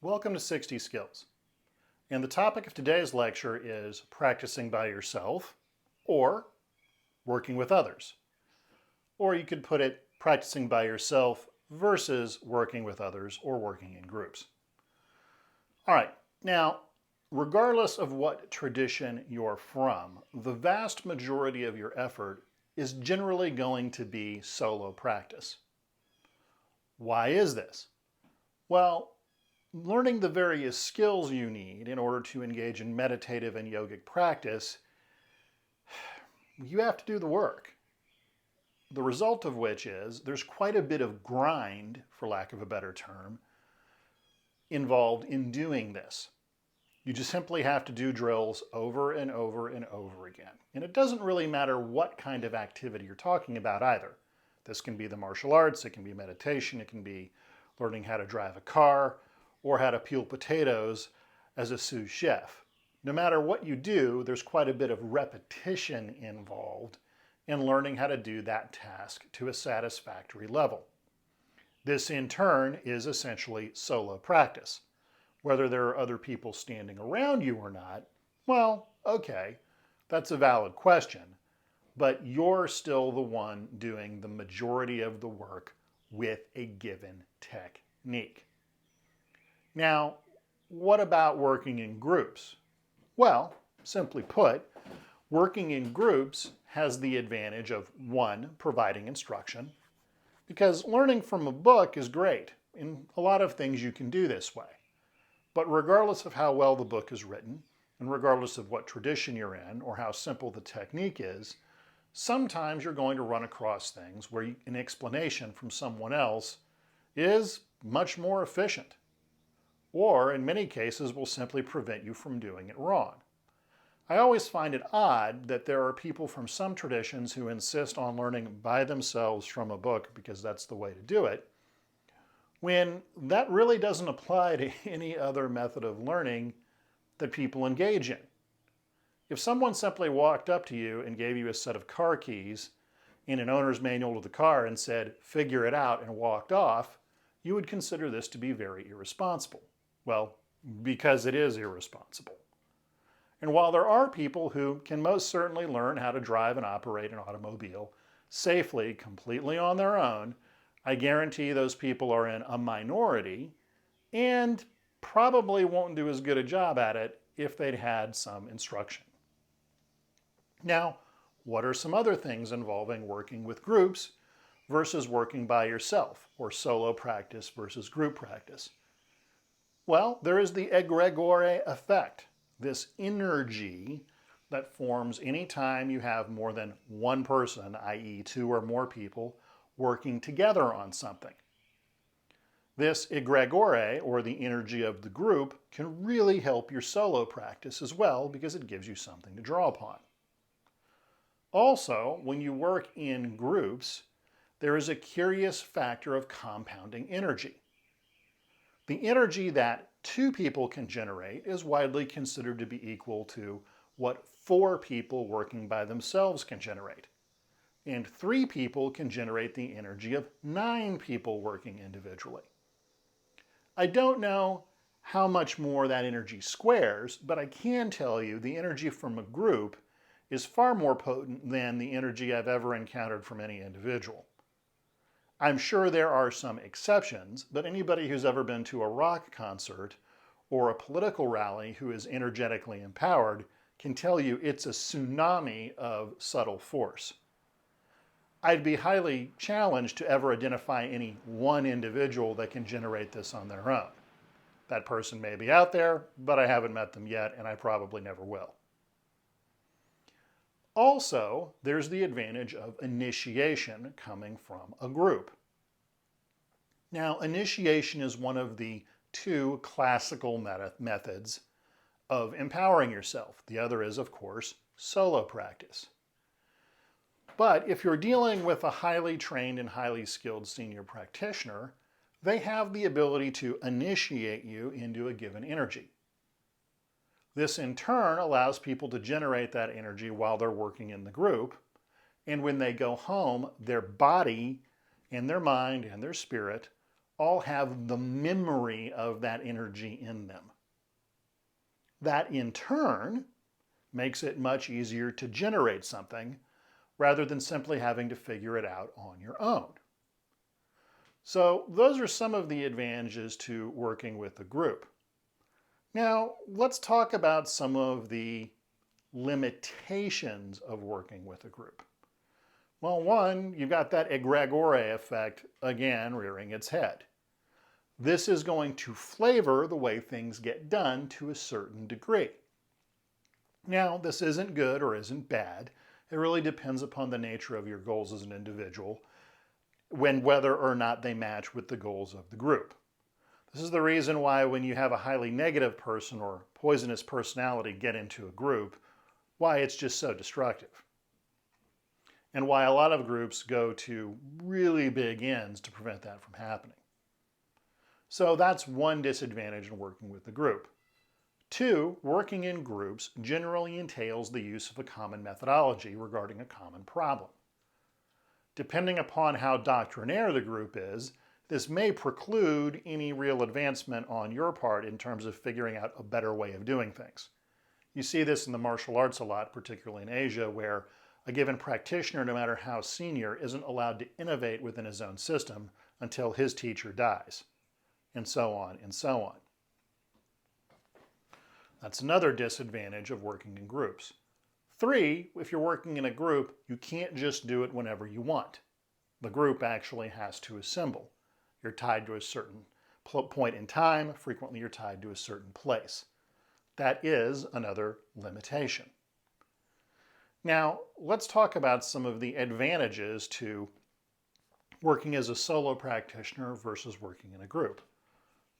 Welcome to 60 Skills. And the topic of today's lecture is practicing by yourself or working with others. Or you could put it practicing by yourself versus working with others or working in groups. All right, now, regardless of what tradition you're from, the vast majority of your effort is generally going to be solo practice. Why is this? Well, learning the various skills you need in order to engage in meditative and yogic practice, you have to do the work. The result of which is there's quite a bit of grind, for lack of a better term, involved in doing this. You just simply have to do drills over and over and over again. And it doesn't really matter what kind of activity you're talking about either. This can be the martial arts, it can be meditation, it can be learning how to drive a car, or how to peel potatoes as a sous chef. No matter what you do, there's quite a bit of repetition involved in learning how to do that task to a satisfactory level. This in turn is essentially solo practice. Whether there are other people standing around you or not, well, okay, that's a valid question, but you're still the one doing the majority of the work with a given technique. Now, what about working in groups? Well, simply put, working in groups has the advantage of, one, providing instruction, because learning from a book is great. In a lot of things you can do this way. But regardless of how well the book is written, and regardless of what tradition you're in or how simple the technique is, sometimes you're going to run across things where an explanation from someone else is much more efficient, or in many cases will simply prevent you from doing it wrong. I always find it odd that there are people from some traditions who insist on learning by themselves from a book because that's the way to do it, when that really doesn't apply to any other method of learning that people engage in. If someone simply walked up to you and gave you a set of car keys and an owner's manual to the car and said, "Figure it out," and walked off, you would consider this to be very irresponsible. Well, because it is irresponsible. And while there are people who can most certainly learn how to drive and operate an automobile safely, completely on their own, I guarantee those people are in a minority and probably won't do as good a job at it if they'd had some instruction. Now, what are some other things involving working with groups versus working by yourself, or solo practice versus group practice? Well, there is the egregore effect, this energy that forms anytime you have more than one person, i.e. two or more people, working together on something. This egregore, or the energy of the group, can really help your solo practice as well because it gives you something to draw upon. Also, when you work in groups, there is a curious factor of compounding energy. The energy that two people can generate is widely considered to be equal to what four people working by themselves can generate. And three people can generate the energy of 9 people working individually. I don't know how much more that energy squares, but I can tell you the energy from a group is far more potent than the energy I've ever encountered from any individual. I'm sure there are some exceptions, but anybody who's ever been to a rock concert or a political rally who is energetically empowered can tell you it's a tsunami of subtle force. I'd be highly challenged to ever identify any one individual that can generate this on their own. That person may be out there, but I haven't met them yet, and I probably never will. Also, there's the advantage of initiation coming from a group. Now, initiation is one of the 2 classical methods of empowering yourself. The other is, of course, solo practice. But if you're dealing with a highly trained and highly skilled senior practitioner, they have the ability to initiate you into a given energy. This in turn allows people to generate that energy while they're working in the group, and when they go home, their body and their mind and their spirit all have the memory of that energy in them. That in turn makes it much easier to generate something rather than simply having to figure it out on your own. So those are some of the advantages to working with a group. Now, let's talk about some of the limitations of working with a group. Well, one, you've got that egregore effect again rearing its head. This is going to flavor the way things get done to a certain degree. Now, this isn't good or isn't bad. It really depends upon the nature of your goals as an individual, whether or not they match with the goals of the group. This is the reason why when you have a highly negative person or poisonous personality get into a group, why it's just so destructive. And why a lot of groups go to really big ends to prevent that from happening. So that's one disadvantage in working with the group. Two, working in groups generally entails the use of a common methodology regarding a common problem. Depending upon how doctrinaire the group is, this may preclude any real advancement on your part in terms of figuring out a better way of doing things. You see this in the martial arts a lot, particularly in Asia, where a given practitioner, no matter how senior, isn't allowed to innovate within his own system until his teacher dies, and so on and so on. That's another disadvantage of working in groups. Three, if you're working in a group, you can't just do it whenever you want. The group actually has to assemble. You're tied to a certain point in time. Frequently, you're tied to a certain place. That is another limitation. Now, let's talk about some of the advantages to working as a solo practitioner versus working in a group.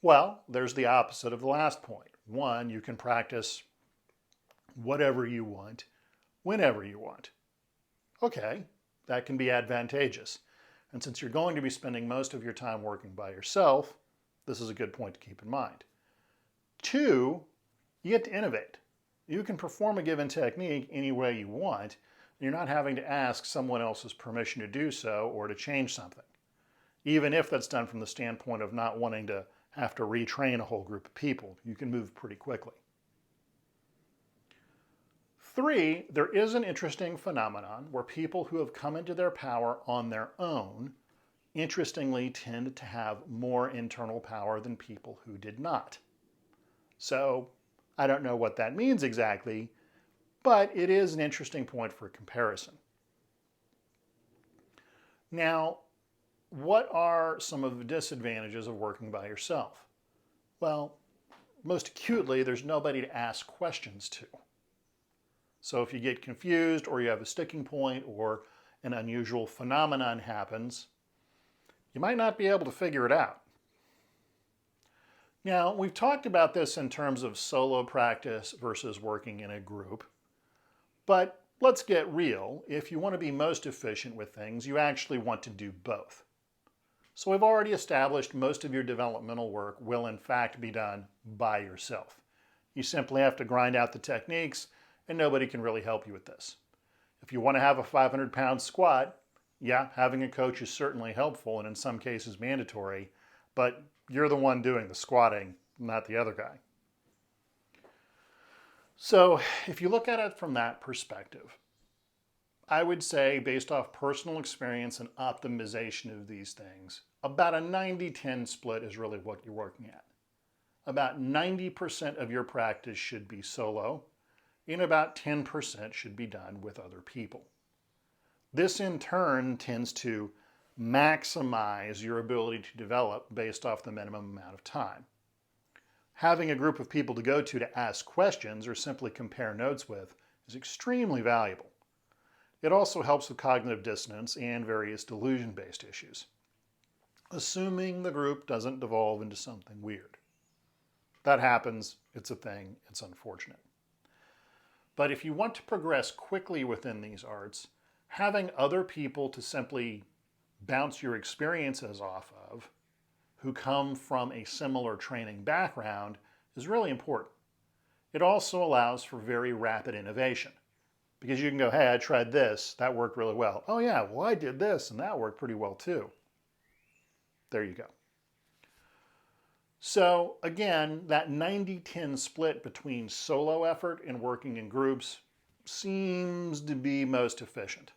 Well, there's the opposite of the last point. One, you can practice whatever you want, whenever you want. Okay, that can be advantageous. And since you're going to be spending most of your time working by yourself, this is a good point to keep in mind. Two, you get to innovate. You can perform a given technique any way you want, and you're not having to ask someone else's permission to do so or to change something, even if that's done from the standpoint of not wanting to have to retrain a whole group of people. You can move pretty quickly. Three, there is an interesting phenomenon where people who have come into their power on their own, interestingly, tend to have more internal power than people who did not. So, I don't know what that means exactly, but it is an interesting point for comparison. Now, what are some of the disadvantages of working by yourself? Well, most acutely, there's nobody to ask questions to. So if you get confused or you have a sticking point or an unusual phenomenon happens, you might not be able to figure it out. Now, we've talked about this in terms of solo practice versus working in a group, but let's get real. If you want to be most efficient with things, you actually want to do both. So we've already established most of your developmental work will in fact be done by yourself. You simply have to grind out the techniques, and nobody can really help you with this. If you want to have a 500-pound squat, yeah, having a coach is certainly helpful and in some cases mandatory, but you're the one doing the squatting, not the other guy. So if you look at it from that perspective, I would say, based off personal experience and optimization of these things, about a 90-10 split is really what you're working at. About 90% of your practice should be solo, and about 10% should be done with other people. This in turn tends to maximize your ability to develop based off the minimum amount of time. Having a group of people to go to ask questions or simply compare notes with is extremely valuable. It also helps with cognitive dissonance and various delusion-based issues, assuming the group doesn't devolve into something weird. That happens, it's a thing, it's unfortunate. But if you want to progress quickly within these arts, having other people to simply bounce your experiences off of, who come from a similar training background, is really important. It also allows for very rapid innovation, because you can go, hey, I tried this, that worked really well. Oh yeah, well I did this and that worked pretty well too. There you go. So again, that 90-10 split between solo effort and working in groups seems to be most efficient.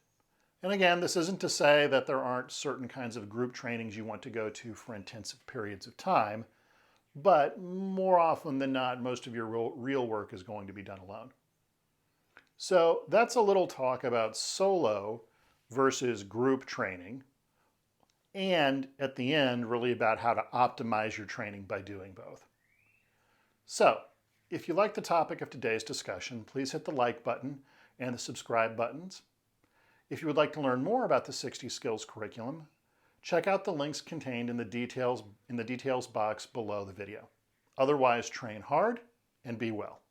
And again, this isn't to say that there aren't certain kinds of group trainings you want to go to for intensive periods of time, but more often than not, most of your real work is going to be done alone. So that's a little talk about solo versus group training, and at the end, really about how to optimize your training by doing both. So, if you like the topic of today's discussion, please hit the like button and the subscribe buttons. If you would like to learn more about the 60 Skills curriculum, check out the links contained in the details box below the video. Otherwise, train hard and be well.